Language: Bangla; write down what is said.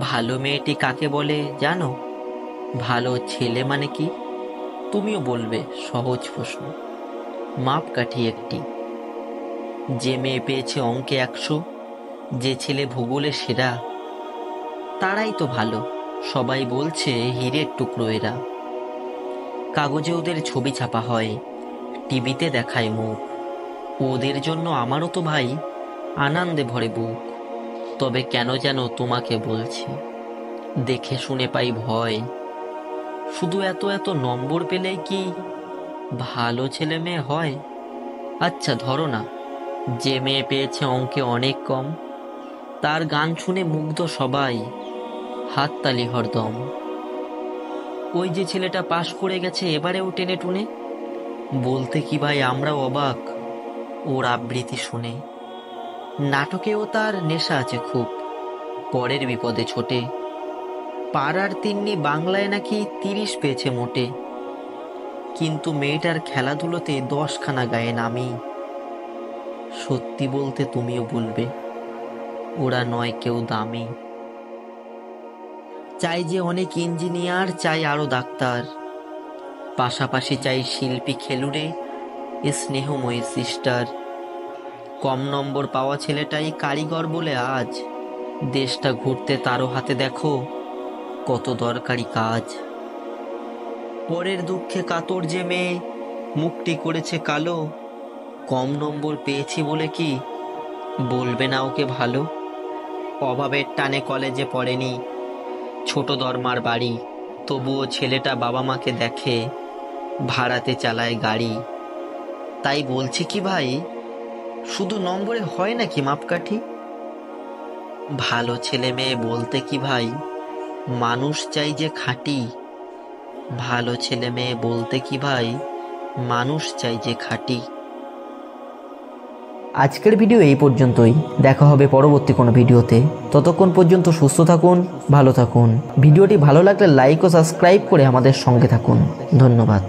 ভালো মেয়েটি কাকে বলে জানো? ভালো ছেলে মানে কি? তুমিও বলবে সহজ প্রশ্ন। মাপকাঠি একটি। যে মেয়ে পেয়েছে অঙ্কে 100, যে ছেলে ভূগোলে সেরা, তারাই তো ভালো। সবাই বলছে হীরের টুকরো এরা। কাগজে ওদের ছবি ছাপা হয়, টিভিতে দেখায় মুখ। ওদের জন্য আমারও তো ভাই আনন্দে ভরে বুক। তবে কেন যেন তোমাকে বলছি, দেখে শুনে পাই ভয়। শুধু এত এত নম্বর পেলেই কি ভালো ছেলে মেয়ে হয়? আচ্ছা ধরো না, যে মেয়ে পেয়েছে অঙ্কে অনেক কম, তার গান শুনে মুগ্ধ সবাই, হাততালি হরদম। ওই যে ছেলেটা পাশ করে গেছে এবারেও টেনে টুনে, বলতে কি ভাই আমরাও অবাক ওর আবৃত্তি শুনে। নাটকেও তার নেশা আছে খুব, পরের বিপদে ছোটে। পাড়ার তিন্নি বাংলায় নাকি 30 পেয়েছে মোটে, কিন্তু মেয়েটার খেলাধুলোতে 10খানা গায়ে নামি। সত্যি বলতে তুমিও বলবে ওরা নয় কেউ দামি। চাই যে অনেক ইঞ্জিনিয়ার, চাই আরো ডাক্তার, পাশাপাশি চাই শিল্পী খেলুড়ে, স্নেহময়ী সিস্টার। কম নম্বর পাওয়া ছেলেটাই কারিগর বলে আজ দেশটা ঘুরতে তারও হাতে দেখো কত দরকারি কাজ। পরের দুঃখে কাতর যে মেয়ে মুখটি করেছে কালো, কম নম্বর পেয়েছি বলে কি বলবে না ওকে ভালো? অভাবের টানে কলেজে পড়েনি, ছোট দরমার বাড়ি, তবুও ছেলেটা বাবা মাকে দেখে, ভাড়াতে চালায় গাড়ি। তাই বলছি কি ভাই, শুধু নম্বরে হয় নাকি মাপকাঠি? ভালো ছেলে মেয়ে বলতে কি ভাই, মানুষ চাই যে খাঁটি। ভালো ছেলে মেয়ে বলতে কি ভাই, মানুষ চাই যে খাঁটি। আজকের ভিডিও এই পর্যন্তই। দেখা হবে পরবর্তী কোনো ভিডিওতে। ততক্ষণ পর্যন্ত সুস্থ থাকুন, ভালো থাকুন। ভিডিওটি ভালো লাগলে লাইক ও সাবস্ক্রাইব করে আমাদের সঙ্গে থাকুন। ধন্যবাদ।